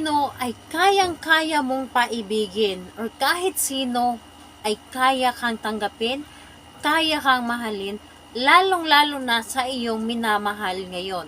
sino ay kayang-kaya mong paibigin or kahit sino ay kaya kang tanggapin, kaya kang mahalin, lalong-lalo na sa iyong minamahal ngayon.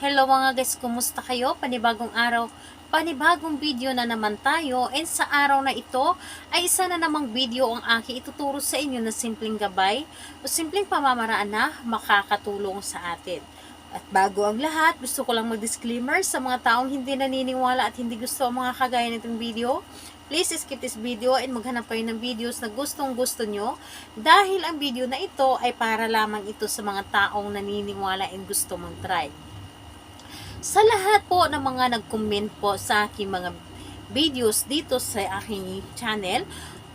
Hello mga guys, kumusta kayo? Panibagong araw, panibagong video na naman tayo, and sa araw na ito ay isa na namang video ang aking ituturo sa inyo na simpleng gabay o simpleng pamamaraan na makakatulong sa atin. At bago ang lahat, gusto ko lang mag-disclaimer sa mga taong hindi naniniwala at hindi gusto ang mga kagaya nitong video. Please skip this video and maghanap kayo ng videos na gustong-gusto nyo dahil ang video na ito ay para lamang ito sa mga taong naniniwala and gusto mong try. Sa lahat po ng mga nag-comment po sa aking mga videos dito sa aking channel,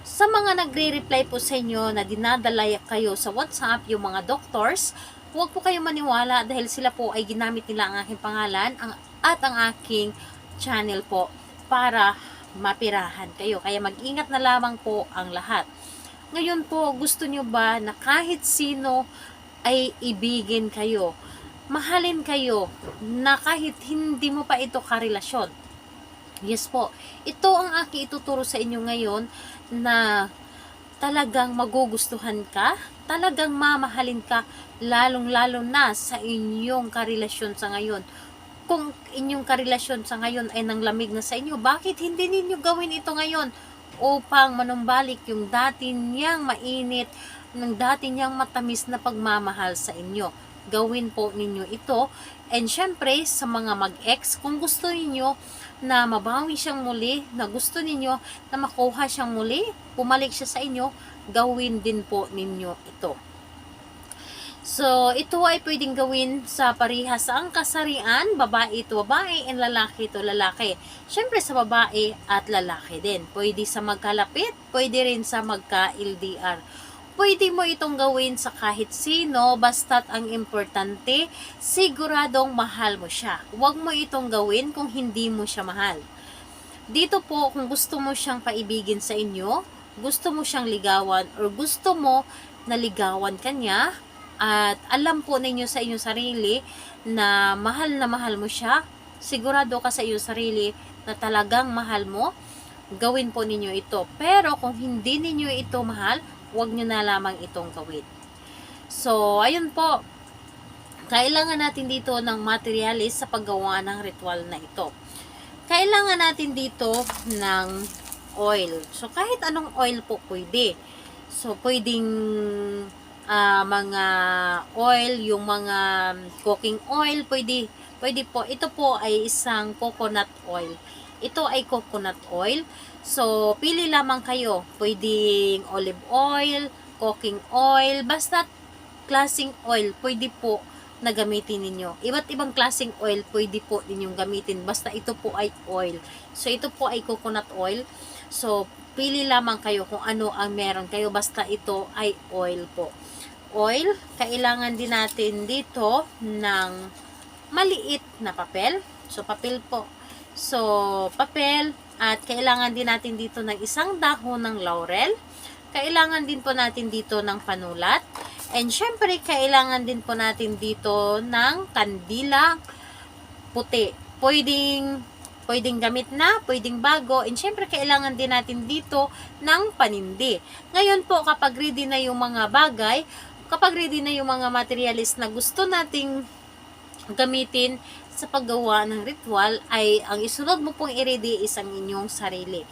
sa mga nagre-reply po sa inyo na dinadala kayo sa WhatsApp, yung mga doctors, huwag po kayo maniwala dahil sila po ay ginamit nila ang aking pangalan at ang aking channel po para mapirahan kayo. Kaya mag-ingat na lamang po ang lahat. Ngayon po, gusto nyo ba na kahit sino ay ibigin kayo, mahalin kayo, na kahit hindi mo pa ito karelasyon? Yes po, ito ang aking ituturo sa inyo ngayon na talagang magugustuhan ka, talagang mamahalin ka, lalong-lalo na sa inyong karelasyon sa ngayon. Kung inyong karelasyon sa ngayon ay nanglamig na sa inyo, bakit hindi ninyo gawin ito ngayon upang manumbalik yung dati niyang mainit, ng dati niyang matamis na pagmamahal sa inyo? Gawin po ninyo ito. And syempre, sa mga mag-ex, kung gusto ninyo na mabawi siyang muli, na gusto ninyo na makuha siyang muli, bumalik siya sa inyo, gawin din po ninyo ito. So, ito ay pwedeng gawin sa parehas ang kasarian, babae ito babae, and lalaki ito lalaki. Syempre sa babae at lalaki din. Pwede sa magkalapit, pwede rin sa magka-LDR. Pwede mo itong gawin sa kahit sino, basta't ang importante, siguradong mahal mo siya. Huwag mo itong gawin kung hindi mo siya mahal. Dito po, kung gusto mo siyang paibigin sa inyo, gusto mo siyang ligawan, or gusto mo na ligawan kanya, at alam po ninyo sa inyong sarili na mahal mo siya, sigurado ka sa iyong sarili na talagang mahal mo, gawin po ninyo ito. Pero kung hindi ninyo ito mahal, huwag nyo na lamang itong gawin. So, ayun po, kailangan natin dito ng materialis sa paggawa ng ritual na ito. Kailangan natin dito ng oil. So, kahit anong oil po pwede. So, pwedeng mga oil, yung mga cooking oil, pwede po. Ito po ay isang coconut oil. Ito ay coconut oil. So, pili lamang kayo. Pwedeng olive oil, cooking oil, basta klaseng oil, pwede po na gamitin ninyo. Iba't ibang klaseng oil, pwede po ninyong gamitin. Basta ito po ay oil. So, ito po ay coconut oil. So, pili lamang kayo kung ano ang meron kayo. Basta ito ay oil po. Oil, kailangan din natin dito ng maliit na papel. So, papel po. So, papel, at kailangan din natin dito ng isang dahon ng laurel. Kailangan din po natin dito ng panulat. And syempre, kailangan din po natin dito ng kandila puti. Pwedeng gamit na, pwedeng bago. And syempre, kailangan din natin dito ng panindi. Ngayon po, kapag ready na yung mga bagay, kapag ready na yung mga materialis na gusto nating gamitin sa paggawa ng ritual, ay ang isunod mo pong i-ready is ang inyong sarili.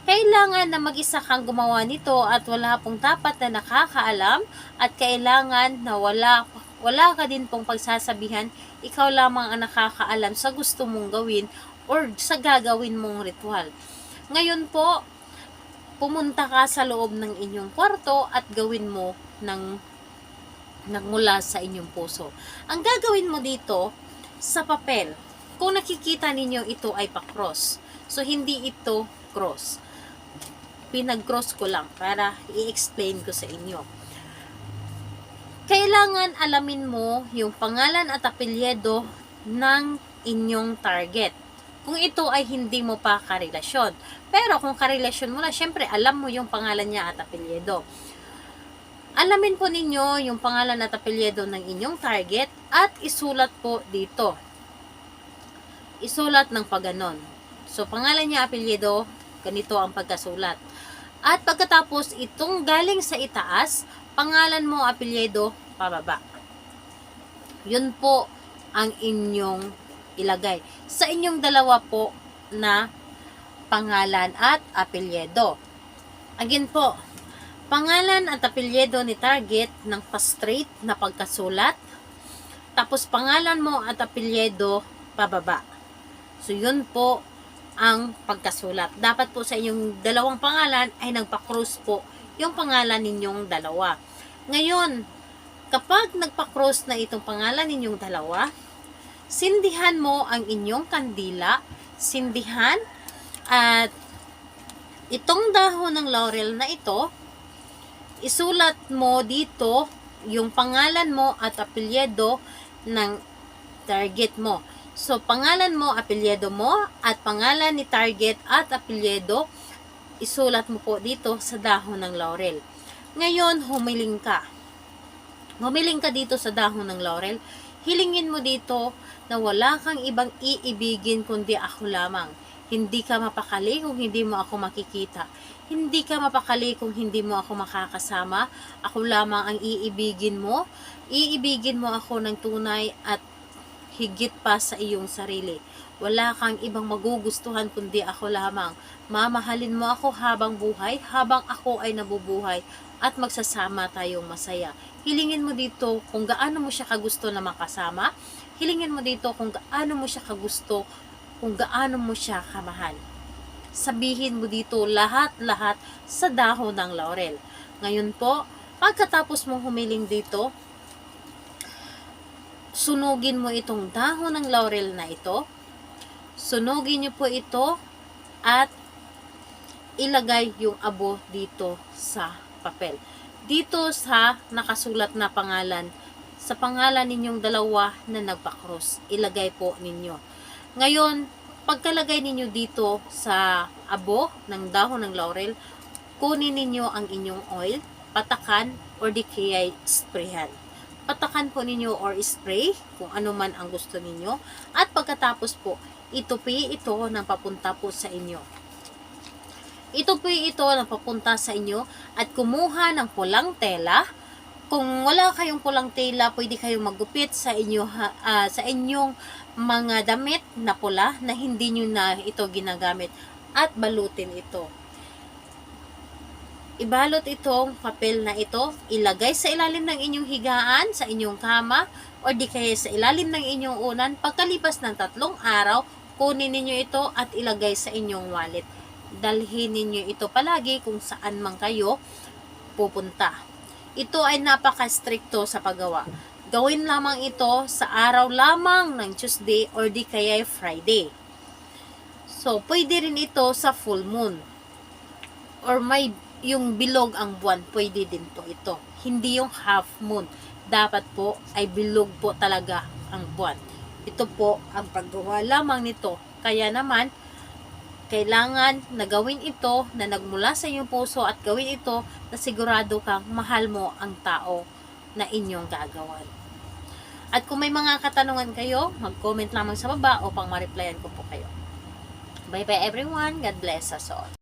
Kailangan na mag-isa kang gumawa nito at wala pong dapat na nakakaalam, at kailangan na wala ka din pong pagsasabihan, ikaw lamang ang nakakaalam sa gusto mong gawin or sa gagawin mong ritual. Ngayon po, pumunta ka sa loob ng inyong kwarto at gawin mo nagmula sa inyong puso. Ang gagawin mo dito sa papel, kung nakikita ninyo ito ay pa-cross. So, hindi ito cross. Pinag-cross ko lang para i-explain ko sa inyo. Kailangan alamin mo yung pangalan at apelyido ng inyong target. Kung ito ay hindi mo pa karelasyon. Pero kung karelasyon mo na, syempre alam mo yung pangalan niya at apelyido. Alamin po ninyo yung pangalan at apelyido ng inyong target at isulat po dito. Isulat ng paganon. So, pangalan niya, apelyido, ganito ang pagkasulat. At pagkatapos, itong galing sa itaas, pangalan mo, apelyido, pababa. Yun po ang inyong ilagay. Sa inyong dalawa po na pangalan at apelyido. Again po, pangalan at apelyido ni target ng pa-straight na pagkasulat. Tapos pangalan mo at apelyido pababa. So yun po ang pagkasulat. Dapat po sa inyong dalawang pangalan ay nagpa-cross po yung pangalan ninyong dalawa. Ngayon, kapag nagpa-cross na itong pangalan ninyong dalawa, sindihan mo ang inyong kandila, sindihan, at itong dahon ng laurel na ito, isulat mo dito yung pangalan mo at apelyido ng target mo. So, pangalan mo, apelyido mo, at pangalan ni target at apelyido, isulat mo po dito sa dahon ng laurel. Ngayon, humiling ka. Humiling ka dito sa dahon ng laurel. Hilingin mo dito na wala kang ibang iibigin kundi ako lamang. Hindi ka mapakali kung hindi mo ako makikita. Hindi ka mapakali kung hindi mo ako makakasama. Ako lamang ang iibigin mo. Iibigin mo ako ng tunay at higit pa sa iyong sarili. Wala kang ibang magugustuhan kundi ako lamang. Mamahalin mo ako habang buhay, habang ako ay nabubuhay, at magsasama tayong masaya. Hilingin mo dito kung gaano mo siya kagusto na makasama. Hilingin mo dito kung gaano mo siya kagusto, kung gaano mo siya kamahal. Sabihin mo dito lahat-lahat sa dahon ng laurel. Ngayon po, pagkatapos mong humiling dito, sunugin mo itong dahon ng laurel na ito. Sunugin niyo po ito at ilagay yung abo dito sa papel. Dito sa nakasulat na pangalan, sa pangalan ninyong dalawa na nagpa-cross, ilagay po ninyo. Ngayon, pagkalagay ninyo dito sa abo ng dahon ng laurel, kunin ninyo ang inyong oil, patakan, or di kaya sprayhan. Patakan po ninyo or spray kung ano man ang gusto ninyo. At pagkatapos po, itupi ito ng papunta po sa inyo. Itupi ito ng papunta sa inyo at kumuha ng pulang tela. Kung wala kayong pulang tela, pwede kayong maggupit sa sa inyong mga damit na pula na hindi nyo na ito ginagamit at balutin ito. Ibalot itong papel na ito, ilagay sa ilalim ng inyong higaan, sa inyong kama, o di kaya sa ilalim ng inyong unan. Pagkalipas ng 3 araw, kunin ninyo ito at ilagay sa inyong wallet. Dalhin ninyo ito palagi kung saan man kayo pupunta. Ito ay napaka-stricto sa paggawa. Gawin lamang ito sa araw lamang ng Tuesday or di kaya Friday. So, pwede rin ito sa full moon. Or may yung bilog ang buwan, pwede din po ito. Hindi yung half moon. Dapat po ay bilog po talaga ang buwan. Ito po ang paggawa lamang nito. Kaya naman, kailangan na gawin ito na nagmula sa iyong puso at gawin ito na sigurado kang mahal mo ang tao na inyong gagawan. At kung may mga katanungan kayo, mag-comment lamang sa baba upang ma-replyan ko po kayo. Bye-bye everyone. God bless us all.